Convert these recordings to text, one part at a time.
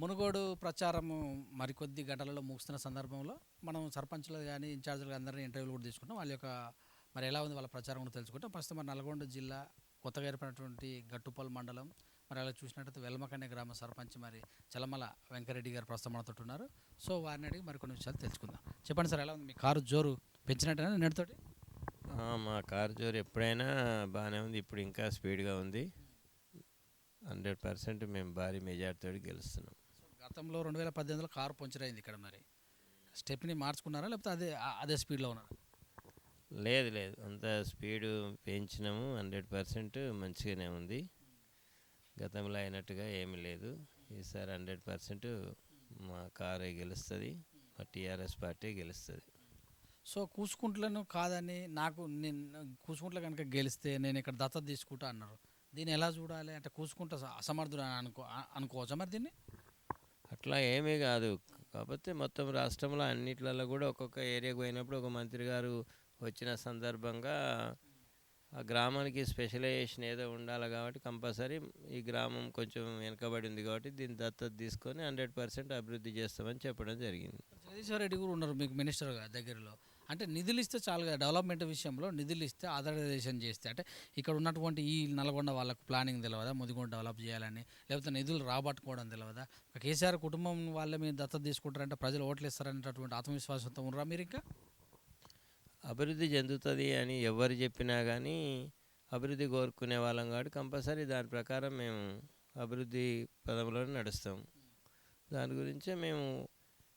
మునుగోడు ప్రచారము మరికొద్ది గంటలలో ముగుస్తున్న సందర్భంలో మనం సర్పంచ్లు కానీ ఇన్ఛార్జీలు అందరినీ ఇంటర్వ్యూలు కూడా తీసుకుంటాం. వాళ్ళ యొక్క మరి ఎలా ఉంది వాళ్ళ ప్రచారం కూడా తెలుసుకుంటాం. ప్రస్తుతం మరి నల్గొండ జిల్లా కొత్తగా ఏర్పడినటువంటి గట్టుపల్ మండలం మరి అలా చూసినట్టయితే వెల్మకన్య గ్రామ సర్పంచ్ మరి చలమల వెంకరెడ్డి గారు ప్రస్తుతం మనతో ఉన్నారు. సో వారిని అడిగి మరికొన్ని విషయాలు తెలుసుకుందాం. చెప్పండి సార్, ఎలా ఉంది మీ కారు జోరు పెంచినట్టేనా నిన్నటితోటి? మా కార్ జోరు ఎప్పుడైనా బాగానే ఉంది. ఇప్పుడు ఇంకా స్పీడ్గా ఉంది. 100% మేము భారీ మెజార్టీతో గెలుస్తున్నాం. గతంలో 2018లో కారు పంచర్ అయింది ఇక్కడ. మరి స్టెప్ని మార్చుకున్నారా లేకపోతే అదే స్పీడ్లో ఉన్నారా? లేదు లేదు, అంత స్పీడు పెంచినాము. 100% మంచిగానే ఉంది. గతంలో అయినట్టుగా ఏమీ లేదు. ఈసారి 100% మా కారే గెలుస్తుంది, మా టీఆర్ఎస్ పార్టీ గెలుస్తుంది. సో కూసుకుంట్లను కాదని నేను కూసుకుంట్ల కనుక గెలిస్తే నేను ఇక్కడ దత్తత తీసుకుంటా అన్నారు. దీన్ని ఎలా చూడాలి? అంటే కూసుకుంట అసమర్థుడు అని అనుకోవచ్చా మరి దీన్ని? అట్లా ఏమీ కాదు. కాకపోతే మొత్తం రాష్ట్రంలో అన్నిట్లలో కూడా ఒక్కొక్క ఏరియాకు పోయినప్పుడు ఒక మంత్రి గారు వచ్చిన సందర్భంగా ఆ గ్రామానికి స్పెషలైజేషన్ ఏదో ఉండాలి కాబట్టి కంపల్సరీ ఈ గ్రామం కొంచెం వెనుకబడి ఉంది కాబట్టి దీన్ని దత్తత తీసుకొని 100% అభివృద్ధి చేస్తామని చెప్పడం జరిగింది. జగదీశ్వర్ రెడ్డి కూడా ఉన్నారు మీకు మినిస్టర్గా దగ్గరలో. అంటే నిధులు ఇస్తే చాలు కదా, డెవలప్మెంట్ విషయంలో నిధులు ఇస్తే ఆథరైజేషన్ చేస్తే. అంటే ఇక్కడ ఉన్నటువంటి ఈ నల్గొండ వాళ్ళకు ప్లానింగ్ తెలియదా ముదిగొండ డెవలప్ చేయాలని? లేకపోతే నిధులు రాబట్టుకోవడం తెలియదా? కేసీఆర్ కుటుంబం వాళ్ళే మీరు దత్తత తీసుకుంటారంటే ప్రజలు ఓట్లు ఇస్తారనేటటువంటి ఆత్మవిశ్వాసంతో ఉన్నారా మీరు? ఇంకా అభివృద్ధి చెందుతుంది అని ఎవరు చెప్పినా కానీ అభివృద్ధి కోరుకునే వాళ్ళం కాబట్టి కంపల్సరీ దాని ప్రకారం మేము అభివృద్ధి పదంలోనే నడుస్తాం. దాని గురించే మేము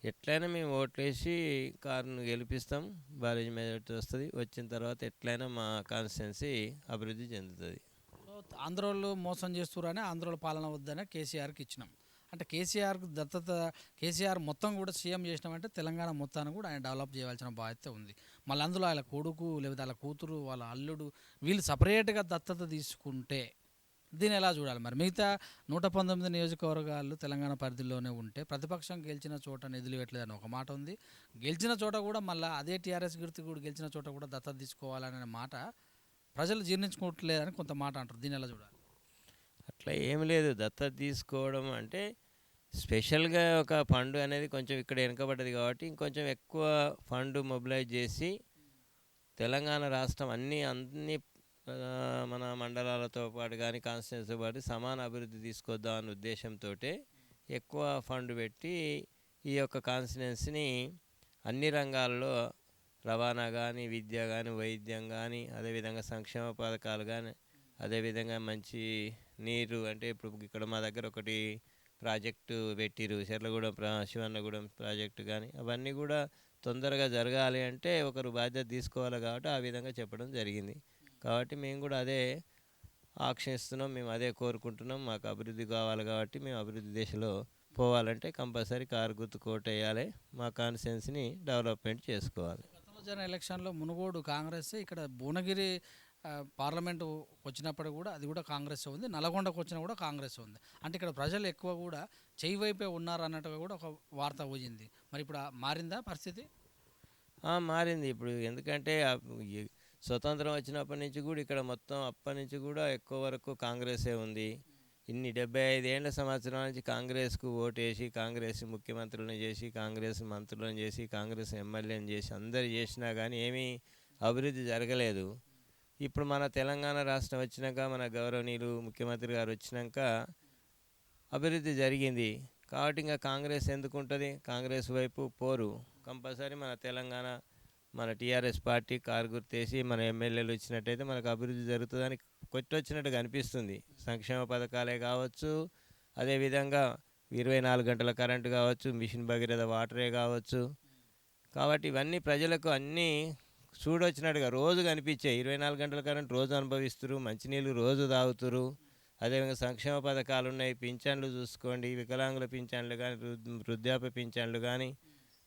ఎట్లయినా మేము ఓట్లేసి కారును గెలిపిస్తాం. భారీ మెజారిటీ వస్తుంది. వచ్చిన తర్వాత ఎట్లయినా మా కాన్స్టిట్యున్సీ అభివృద్ధి చెందుతుంది. సో ఆంధ్రోళ్ళు మోసం చేస్తున్నారని ఆంధ్రోళ్ళ పాలన వద్దనే కేసీఆర్కి ఇచ్చినాం. అంటే కేసీఆర్కు దత్తత, కేసీఆర్ మొత్తం కూడా సీఎం చేసినామంటే తెలంగాణ మొత్తాన్ని కూడా ఆయన డెవలప్ చేయవలసిన బాధ్యత ఉంది. మళ్ళీ అందులో ఆయన కొడుకు లేకపోతే వాళ్ళ కూతురు వాళ్ళ అల్లుడు వీళ్ళు సపరేట్గా దత్తత తీసుకుంటే దీన్ని ఎలా చూడాలి? మరి మిగతా 119 నియోజకవర్గాలు తెలంగాణ పరిధిలోనే ఉంటే ప్రతిపక్షం గెలిచిన చోట నిధులు ఇవ్వట్లేదని ఒక మాట ఉంది. గెలిచిన చోట కూడా మళ్ళీ అదే టీఆర్ఎస్ గుర్తు కూడా గెలిచిన చోట కూడా దత్తత తీసుకోవాలనే మాట ప్రజలు జీర్ణించుకోవట్లేదని కొంత మాట అంటారు. దీన్ని ఎలా చూడాలి? అట్లా ఏమి లేదు. దత్తత తీసుకోవడం అంటే స్పెషల్గా ఒక ఫండ్ అనేది కొంచెం ఇక్కడ వెనుకబడ్డది కాబట్టి ఇంకొంచెం ఎక్కువ ఫండ్ మొబిలైజ్ చేసి తెలంగాణ రాష్ట్రం అన్ని మన మండలాలతో పాటు కానీ కాన్స్టిట్యూన్సీతో పాటు సమాన అభివృద్ధి తీసుకొద్దాం అనే ఉద్దేశంతో ఎక్కువ ఫండ్ పెట్టి ఈ యొక్క కాన్స్టిట్యున్సీని అన్ని రంగాల్లో రవాణా కానీ, విద్య కానీ, వైద్యం కానీ, అదేవిధంగా సంక్షేమ పథకాలు కానీ, అదేవిధంగా మంచి నీరు అంటే ఇప్పుడు ఇక్కడ మా దగ్గర ఒకటి ప్రాజెక్టు పెట్టిరు, చెర్లగూడెం శివన్నగూడెం ప్రాజెక్టు కానీ, అవన్నీ కూడా తొందరగా జరగాలి అంటే ఒకరు బాధ్యత తీసుకోవాలి కాబట్టి ఆ విధంగా చెప్పడం జరిగింది. కాబట్టి మేము కూడా అదే ఆక్షిస్తున్నాం, మేము అదే కోరుకుంటున్నాం. మాకు అభివృద్ధి కావాలి కాబట్టి మేము అభివృద్ధి దిశలో పోవాలంటే కంపల్సరీ కారు గుర్తు కోట్ వేయాలి, మా కాన్స్టిట్యున్సీని డెవలప్మెంట్ చేసుకోవాలి. గతంలో జరిగిన ఎలక్షన్లో మునుగోడు కాంగ్రెస్, ఇక్కడ భువనగిరి పార్లమెంటు వచ్చినప్పుడు కూడా అది కూడా కాంగ్రెస్ ఉంది, నల్గొండకు వచ్చినా కూడా కాంగ్రెస్ ఉంది. అంటే ఇక్కడ ప్రజలు ఎక్కువ కూడా చెయ్యి వైపే ఉన్నారు అన్నట్టుగా కూడా ఒక వార్త పోయింది. మరి ఇప్పుడు మారిందా పరిస్థితి? మారింది ఇప్పుడు. ఎందుకంటే స్వతంత్రం వచ్చినప్పటి నుంచి కూడా ఇక్కడ మొత్తం అప్పటి నుంచి కూడా ఎక్కువ వరకు కాంగ్రెసే ఉంది. ఇన్ని 75 ఏళ్ల సంవత్సరాల నుంచి కాంగ్రెస్కు ఓటేసి కాంగ్రెస్ ముఖ్యమంత్రులను చేసి కాంగ్రెస్ మంత్రులను చేసి కాంగ్రెస్ ఎమ్మెల్యేలను చేసి అందరు చేసినా కానీ ఏమీ అభివృద్ధి జరగలేదు. ఇప్పుడు మన తెలంగాణ రాష్ట్రం వచ్చినాక మన గౌరవనీయులు ముఖ్యమంత్రి గారు వచ్చినాక అభివృద్ధి జరిగింది. కాబట్టి ఇంకా కాంగ్రెస్ ఎందుకు ఉంటుంది? కాంగ్రెస్ వైపు పోరు. కంపల్సరీ మన తెలంగాణ మన టీఆర్ఎస్ పార్టీ కారు గుర్తేసి మన ఎమ్మెల్యేలు వచ్చినట్టయితే మనకు అభివృద్ధి జరుగుతుందని కొట్టొచ్చినట్టుగా అనిపిస్తుంది. సంక్షేమ పథకాలే కావచ్చు, అదేవిధంగా 24 గంటల కరెంటు కావచ్చు, మిషన్ భగీరథ వాటరే కావచ్చు. కాబట్టి ఇవన్నీ ప్రజలకు అన్నీ చూడొచ్చినట్టుగా రోజు కనిపించాయి. 24 గంటల కరెంట్ రోజు అనుభవిస్తున్నారు, మంచినీళ్ళు రోజు తాగుతురు. అదేవిధంగా సంక్షేమ పథకాలు ఉన్నాయి, పింఛన్లు చూసుకోండి, వికలాంగుల పింఛన్లు కానీ, వృద్ధాప్య పింఛన్లు కానీ,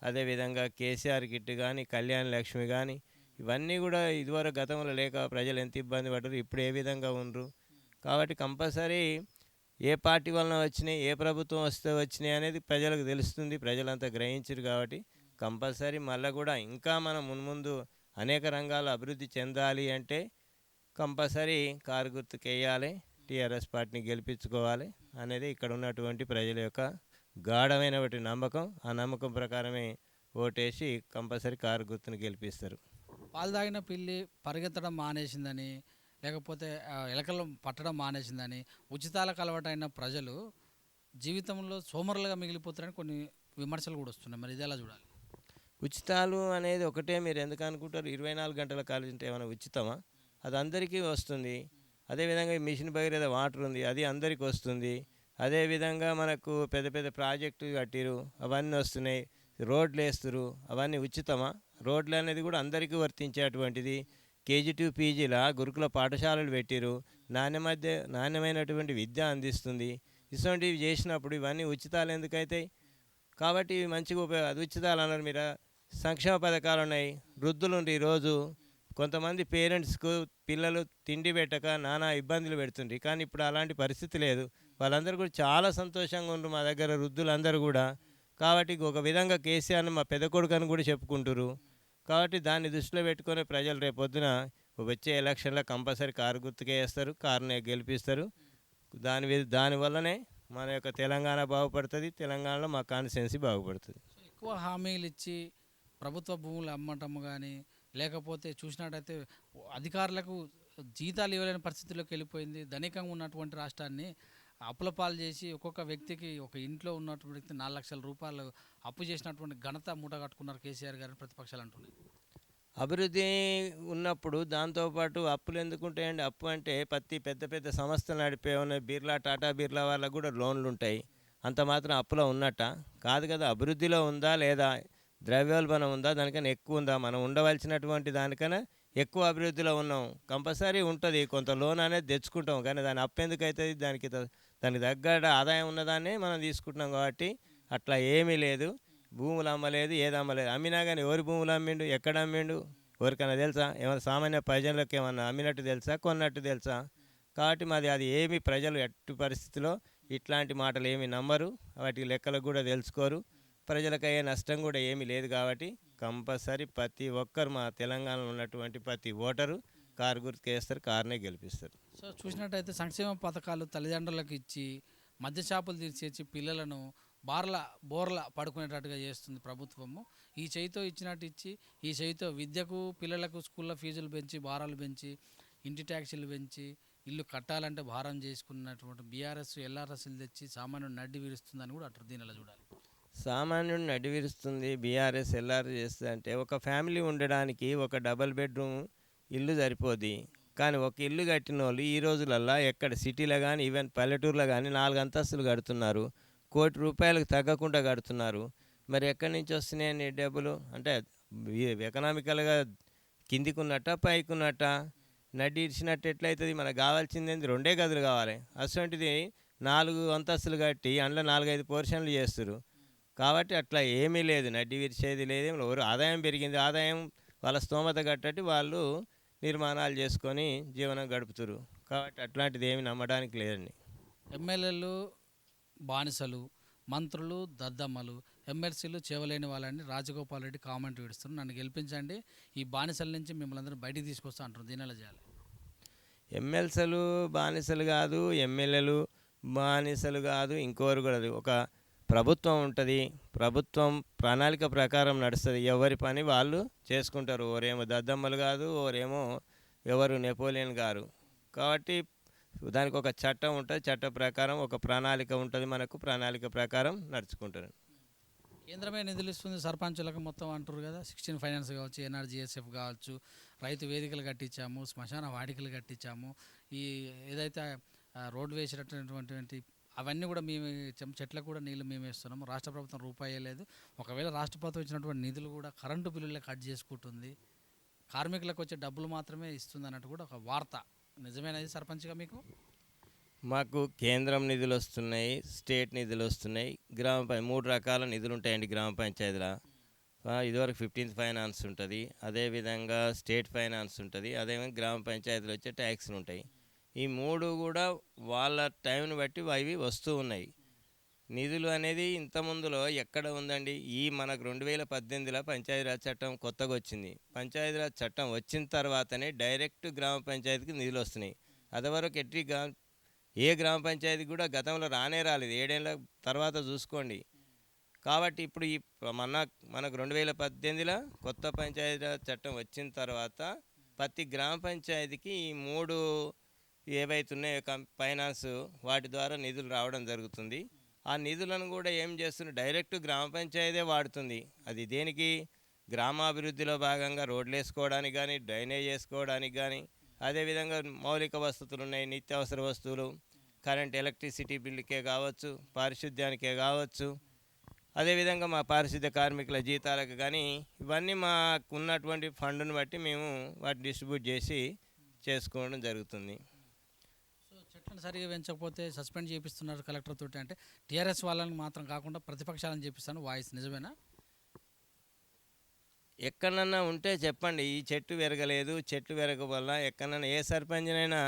అదేవిధంగా కేసీఆర్ కిట్ కానీ, కళ్యాణ లక్ష్మి కానీ, ఇవన్నీ కూడా ఇదివరకు గతంలో లేక ప్రజలు ఎంత ఇబ్బంది పడ్డారు, ఇప్పుడు ఏ విధంగా ఉండరు. కాబట్టి కంపల్సరీ ఏ పార్టీ వలన వచ్చినాయి, ఏ ప్రభుత్వం వస్తే వచ్చినాయి అనేది ప్రజలకు తెలుస్తుంది. ప్రజలంతా గ్రహించారు కాబట్టి కంపల్సరీ మళ్ళీ కూడా ఇంకా మనం మున్ముందు అనేక రంగాలు అభివృద్ధి చెందాలి అంటే కంపల్సరీ కారు గుర్తుకు వేయాలి, టీఆర్ఎస్ పార్టీని గెలిపించుకోవాలి అనేది ఇక్కడ ఉన్నటువంటి ప్రజల యొక్క గాఢమైనటువంటి నమ్మకం. ఆ నమ్మకం ప్రకారమే ఓటేసి కంపల్సరీ కారు గుర్తుని గెలిపిస్తారు. పాలు తాగిన పిల్లి పరిగెత్తడం మానేసిందని, లేకపోతే ఎలకలు పట్టడం మానేసిందని, ఉచితాలకు అలవాటైన ప్రజలు జీవితంలో సోమరులుగా మిగిలిపోతారని కొన్ని విమర్శలు కూడా వస్తున్నాయి. మరి ఇది ఎలా చూడాలి? ఉచితాలు అనేది ఒకటే మీరు ఎందుకు అనుకుంటారు? 24 గంటల కాలేజీ ఏమైనా ఉచితమా? అది అందరికీ వస్తుంది. అదేవిధంగా ఈ మిషన్ భగీరథ వాటర్ ఉంది, అది అందరికీ వస్తుంది. అదేవిధంగా మనకు పెద్ద పెద్ద ప్రాజెక్టులు కట్టిరు, అవన్నీ వస్తున్నాయి. రోడ్లు వేస్తురు, అవన్నీ ఉచితమా? రోడ్లు అనేది కూడా అందరికీ వర్తించేటువంటిది. కేజీ టు పీజీల గురుకుల పాఠశాలలు పెట్టిరు, నాణ్యమైనటువంటి విద్య అందిస్తుంది. ఇటువంటివి చేసినప్పుడు ఇవన్నీ ఉచితాలు ఎందుకైతాయి? కాబట్టి ఇవి మంచిగా అది ఉచితాలు అన్నారు. మీరు సంక్షేమ పథకాలు ఉన్నాయి. వృద్ధులు ఈరోజు కొంతమంది పేరెంట్స్కు పిల్లలు తిండి పెట్టక నానా ఇబ్బందులు పెడుతుండ్రు, కానీ ఇప్పుడు అలాంటి పరిస్థితి లేదు. వాళ్ళందరూ కూడా చాలా సంతోషంగా ఉన్నారు మా దగ్గర వృద్ధులందరూ కూడా. కాబట్టి ఒక విధంగా కేసీఆర్ని మా పెద్ద కొడుకు అని కూడా చెప్పుకుంటారు. కాబట్టి దాన్ని దృష్టిలో పెట్టుకొని ప్రజలు రేపొద్దున వచ్చే ఎలక్షన్లో కంపల్సరీ కారు గుర్తుకే వేస్తారు, కారునే గెలిపిస్తారు. దానివల్లనే మన యొక్క తెలంగాణ బాగుపడుతుంది, తెలంగాణలో మా కాన్స్టిట్యున్సీ బాగుపడుతుంది. ఎక్కువ హామీలు ఇచ్చి ప్రభుత్వ భూములు అమ్మటం కానీ, లేకపోతే చూసినట్టయితే అధికారులకు జీతాలు ఇవ్వలేని పరిస్థితిలోకి వెళ్ళిపోయింది. ధనికంగా ఉన్నటువంటి రాష్ట్రాన్ని అప్పుల పాలు చేసి ఒక్కొక్క వ్యక్తికి, ఒక ఇంట్లో ఉన్నటువంటి వ్యక్తి 4 లక్షల రూపాయలు అప్పు చేసినటువంటి ఘనత మూట కట్టుకున్నారు కేసీఆర్ గారిని ప్రతిపక్షాలు అంటున్నాయి. అభివృద్ధి ఉన్నప్పుడు దాంతోపాటు అప్పులు ఎందుకుంటాయండి? అప్పు అంటే పెద్ద పెద్ద సంస్థలు నడిపే ఉన్నాయి. బిర్లా, టాటా బిర్లా వాళ్ళకు కూడా లోన్లు ఉంటాయి. అంత మాత్రం అప్పులో ఉన్నట్ట కాదు కదా. అభివృద్ధిలో ఉందా లేదా, ద్రవ్యోల్బణం ఉందా, దానికన్నా ఎక్కువ ఉందా? మనం ఉండవలసినటువంటి దానికన్నా ఎక్కువ అభివృద్ధిలో ఉన్నాం. కంపల్సరీ ఉంటుంది, కొంత లోన్ అనేది తెచ్చుకుంటాం, కానీ దాని అప్పు ఎందుకు అవుతుంది? దానికి తగ్గ ఆదాయం ఉన్నదాన్నే మనం తీసుకుంటున్నాం. కాబట్టి అట్లా ఏమీ లేదు. భూములు అమ్మలేదు, ఏది అమ్మలేదు. అమ్మినా కానీ ఎవరి భూములు అమ్మిండు, ఎక్కడ అమ్మిండు, ఎవరికైనా తెలుసా? ఏమైనా సామాన్య ప్రజలకు ఏమన్నా అమ్మినట్టు తెలుసా, కొన్నట్టు తెలుసా? కాబట్టి అది ఏమి ప్రజలు ఎట్టి పరిస్థితిలో ఇట్లాంటి మాటలు ఏమి నమ్మరు, వాటి లెక్కలకు కూడా తెలుసుకోరు. ప్రజలకు అయ్యే నష్టం కూడా ఏమీ లేదు. కాబట్టి కంపల్సరీ ప్రతి ఒక్కరు మా తెలంగాణలో ఉన్నటువంటి ప్రతి ఓటరు కారు గుర్తుకు వేస్తారు, కారునే గెలిపిస్తారు. సో చూసినట్టయితే సంక్షేమ పథకాలు తల్లిదండ్రులకు ఇచ్చి మధ్య చేపలు తీర్చేసి పిల్లలను బోర్ల పడుకునేటట్టుగా చేస్తుంది ప్రభుత్వము. ఈ చేయితో ఇచ్చినట్టు ఇచ్చి, ఈ చేయితో విద్యకు, పిల్లలకు స్కూళ్ళ ఫీజులు పెంచి, భారాలు పెంచి, ఇంటి ట్యాక్సీలు పెంచి, ఇల్లు కట్టాలంటే భారం చేసుకున్నటువంటి బీఆర్ఎస్ ఎల్ఆర్ఎస్లు తెచ్చి సామాన్యుడు నడ్డి విరుస్తుందని కూడా అటు దీనిలో చూడాలి. సామాన్యుడిని నడ్డి విరుస్తుంది బీఆర్ఎస్ ఎల్ఆర్ చేస్తుంది అంటే, ఒక ఫ్యామిలీ ఉండడానికి ఒక డబల్ బెడ్రూమ్ ఇల్లు సరిపోద్ది. కానీ ఒక ఇల్లు కట్టిన వాళ్ళు ఈ రోజులల్లో ఎక్కడ సిటీలో కానీ ఈవెన్ పల్లెటూరులో కానీ 4 అంతస్తులు కడుతున్నారు. ₹1,00,00,000 తగ్గకుండా కడుతున్నారు. మరి ఎక్కడి నుంచి వస్తున్నాయండి డబ్బులు? అంటే ఎకనామికల్గా కిందికి ఉన్నట్ట, పైకి ఉన్నట్ట? నడ్డి ఇచ్చినట్టు ఎట్లయితుంది? మనకు కావాల్సింది 2 గదులు కావాలి. అటువంటిది 4 అంతస్తులు కట్టి అందులో 4-5 పోర్షన్లు చేస్తారు. కాబట్టి అట్లా ఏమీ లేదు, నడ్డి విరిచేది లేదు. ఎవరు ఆదాయం పెరిగింది, ఆదాయం వాళ్ళ స్తోమత కట్టట్టి వాళ్ళు నిర్మాణాలు చేసుకొని జీవనం గడుపుతారు. కాబట్టి అట్లాంటిది ఏమి నమ్మడానికి లేదండి. ఎమ్మెల్యేలు బానిసలు, మంత్రులు దద్దమ్మలు, ఎమ్మెల్సీలు చేవలేని వాళ్ళని రాజగోపాల్ రెడ్డి కామెంట్ విడుస్తున్నారు. నన్ను గెలిపించండి, ఈ బానిసల నుంచి మిమ్మల్ని అందరూ బయటికి తీసుకొస్తా అంటారు. దీని ఎలా చేయాలి? ఎమ్మెల్సీలు బానిసలు కాదు, ఎమ్మెల్యేలు బానిసలు కాదు, ఇంకోరు కూడా. ఒక ప్రభుత్వం ఉంటుంది, ప్రభుత్వం ప్రణాళిక ప్రకారం నడుస్తుంది. ఎవరి పని వాళ్ళు చేసుకుంటారు. ఓరేమో దద్దమ్మలు కాదు, ఓరేమో ఎవరు నెపోలియన్ గారు. కాబట్టి దానికి ఒక చట్టం ఉంటుంది, చట్ట ప్రకారం ఒక ప్రణాళిక ఉంటుంది. మనకు ప్రణాళిక ప్రకారం నడుచుకుంటారు. కేంద్రమే నిధులు ఇస్తుంది సర్పంచులకు మొత్తం అంటారు కదా. 16 ఫైనాన్స్ కావచ్చు, ఎన్ఆర్జీఎస్ఎఫ్ కావచ్చు, రైతు వేదికలు కట్టించాము, శ్మశాన వాటికలు కట్టించాము, ఈ ఏదైతే రోడ్డు వేసినటువంటి అవన్నీ కూడా మేము చెట్లకు కూడా నీళ్ళు మేము వేస్తున్నాము. రాష్ట్ర ప్రభుత్వం రూపాయే లేదు. ఒకవేళ రాష్ట్ర ప్రభుత్వం ఇచ్చినటువంటి నిధులు కూడా కరెంటు బిల్లులే కట్ చేసుకుంటుంది, కార్మికులకు వచ్చే డబ్బులు మాత్రమే ఇస్తుంది అన్నట్టు కూడా ఒక వార్త. నిజమేనది సర్పంచ్గా మీకు? మాకు కేంద్రం నిధులు వస్తున్నాయి, స్టేట్ నిధులు వస్తున్నాయి. 3 రకాల నిధులు ఉంటాయండి గ్రామ పంచాయతీలో. ఇదివరకు 15th ఫైనాన్స్ ఉంటుంది, అదేవిధంగా స్టేట్ ఫైనాన్స్ ఉంటుంది, అదేవిధంగా గ్రామ పంచాయతీలు వచ్చే ట్యాక్స్లు ఉంటాయి. ఈ 3 కూడా వాళ్ళ టైంని బట్టి అవి వస్తూ ఉన్నాయి. నిధులు అనేది ఇంతకుముందులో ఎక్కడ ఉందండి? మనకు 2018లో పంచాయతీరాజ్ చట్టం కొత్తగా వచ్చింది. పంచాయతీరాజ్ చట్టం వచ్చిన తర్వాతనే డైరెక్ట్ గ్రామ పంచాయతీకి నిధులు వస్తున్నాయి. అదివరకు ఏ గ్రామ పంచాయతీ కూడా గతంలో రానే రాలేదు. 7 ఏళ్ల తర్వాత చూసుకోండి. కాబట్టి ఇప్పుడు మనకు 2018లో కొత్త పంచాయతీరాజ్ చట్టం వచ్చిన తర్వాత ప్రతి గ్రామ పంచాయతీకి ఈ 3 ఏవైతే ఉన్నాయో ఫైనాన్స్ వాటి ద్వారా నిధులు రావడం జరుగుతుంది. ఆ నిధులను కూడా ఏం చేస్తుంది, డైరెక్ట్ గ్రామ పంచాయతీ వాడుతుంది. అది దేనికి, గ్రామాభివృద్ధిలో భాగంగా రోడ్లు వేసుకోవడానికి కానీ, డ్రైనేజ్ వేసుకోవడానికి కానీ, అదేవిధంగా మౌలిక వసతులు ఉన్నాయి, నిత్యావసర వస్తువులు, కరెంట్ ఎలక్ట్రిసిటీ బిల్లుకే కావచ్చు, పారిశుద్ధ్యానికే కావచ్చు, అదేవిధంగా మా పారిశుద్ధ్య కార్మికుల జీతాలకు కానీ, ఇవన్నీ మాకు ఉన్నటువంటి ఫండ్ను బట్టి మేము వాటిని డిస్ట్రిబ్యూట్ చేసి చేసుకోవడం జరుగుతుంది. సో చెట్లను సరిగా పెంచకపోతే సస్పెండ్ చేపిస్తున్నారు కలెక్టర్ తోటి, అంటే టీఆర్ఎస్ వాళ్ళని మాత్రం కాకుండా ప్రతిపక్షాలను చేపిస్తాను వాయిస్ నిజమేనా? ఎక్కడన్నా ఉంటే చెప్పండి, ఈ చెట్టు పెరగలేదు, చెట్టు పెరగ వల్ల ఎక్కడన్నా ఏ సర్పంచ్నైనా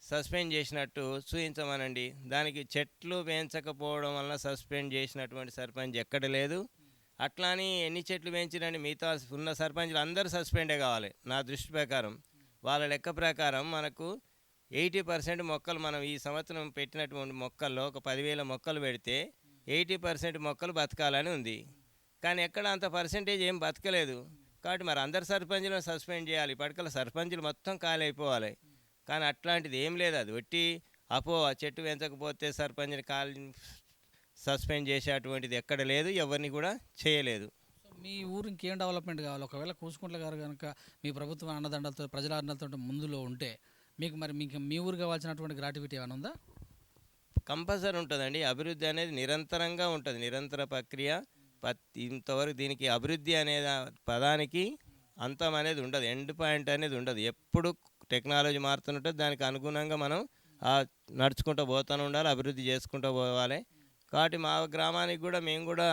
సస్పెండ్ చేసినట్టు చూపించమనండి. దానికి చెట్లు పెంచకపోవడం వల్ల సస్పెండ్ చేసినటువంటి సర్పంచ్ ఎక్కడ లేదు. అట్లా అని ఎన్ని చెట్లు పెంచినండి, మిగతా ఉన్న సర్పంచ్లు అందరూ సస్పెండే కావాలి. నా దృష్టి ప్రకారం, వాళ్ళ లెక్క ప్రకారం మనకు 80% మొక్కలు, మనం ఈ సంవత్సరం పెట్టినటువంటి మొక్కల్లో ఒక 10,000 మొక్కలు పెడితే 80% మొక్కలు బతకాలని ఉంది. కానీ ఎక్కడ అంత పర్సెంటేజ్ ఏం బతకలేదు. కాబట్టి మరి అందరు సర్పంచ్లను సస్పెండ్ చేయాలి, ఇప్పటికల సర్పంచ్లు మొత్తం ఖాళీ అయిపోవాలి. కానీ అట్లాంటిది ఏం లేదు. అది ఒట్టి ఆ చెట్టు పెంచకపోతే సర్పంచ్ని సస్పెండ్ చేసేటువంటిది ఎక్కడ లేదు, ఎవరిని కూడా చేయలేదు. సో మీ ఊరు ఇంకేం డెవలప్మెంట్ కావాలి? ఒకవేళ కూసుకుంట్ల గారు కనుక మీ ప్రభుత్వం అన్నదండలతో, ప్రజల అండలతో ముందులో ఉంటే మీకు మీ ఊరు కావాల్సినటువంటి గ్రాట్యుటీ ఏమైనా ఉందా? కంపల్సరీ ఉంటుందండి. అభివృద్ధి అనేది నిరంతరంగా ఉంటుంది, నిరంతర ప్రక్రియ. ఇంతవరకు దీనికి అభివృద్ధి అనే పదానికి అంతం అనేది ఉండదు, ఎండ్ పాయింట్ అనేది ఉండదు. ఎప్పుడు టెక్నాలజీ మారుతుంటుంది, దానికి అనుగుణంగా మనం నడుచుకుంటూ పోతూనే ఉండాలి, అభివృద్ధి చేసుకుంటూ పోవాలి. కాబట్టి మా గ్రామానికి కూడా మేము కూడా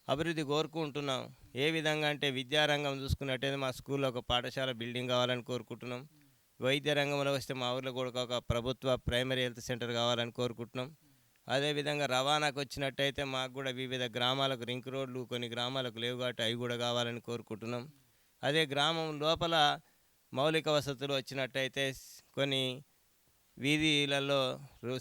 అభివృద్ధి కోరుకుంటున్నాం. ఏ విధంగా అంటే విద్యారంగం చూసుకున్నట్టయితే మా స్కూల్లో ఒక పాఠశాల బిల్డింగ్ కావాలని కోరుకుంటున్నాం. వైద్య రంగంలో వస్తే మా ఊర్లో కూడా ఒక ప్రభుత్వ ప్రైమరీ హెల్త్ సెంటర్ కావాలని కోరుకుంటున్నాం. అదేవిధంగా రవాణాకు వచ్చినట్టయితే మాకు కూడా వివిధ గ్రామాలకు రింక్ రోడ్లు కొన్ని గ్రామాలకు లేవు కాబట్టి అవి కూడా కావాలని కోరుకుంటున్నాం. అదే గ్రామం లోపల మౌలిక వసతులు వచ్చినట్టయితే కొన్ని వీధులలో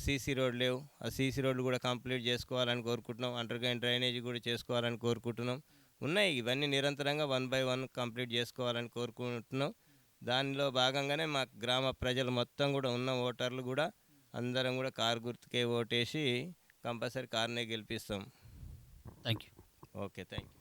సీసీ రోడ్లు లేవు, ఆ సీసీ రోడ్లు కూడా కంప్లీట్ చేసుకోవాలని కోరుకుంటున్నాం. అండర్గ్రౌండ్ డ్రైనేజీ కూడా చేసుకోవాలని కోరుకుంటున్నాం. ఉన్నాయి, ఇవన్నీ నిరంతరంగా 1 by 1 కంప్లీట్ చేసుకోవాలని కోరుకుంటున్నాం. దానిలో భాగంగానే మా గ్రామ ప్రజలు మొత్తం కూడా ఉన్న ఓటర్లు కూడా అందరం కూడా కారు గుర్తుకే ఓటేసి కంపల్సరీ కారునే గెలిపిస్తాం. Thank you. Okay, thank you.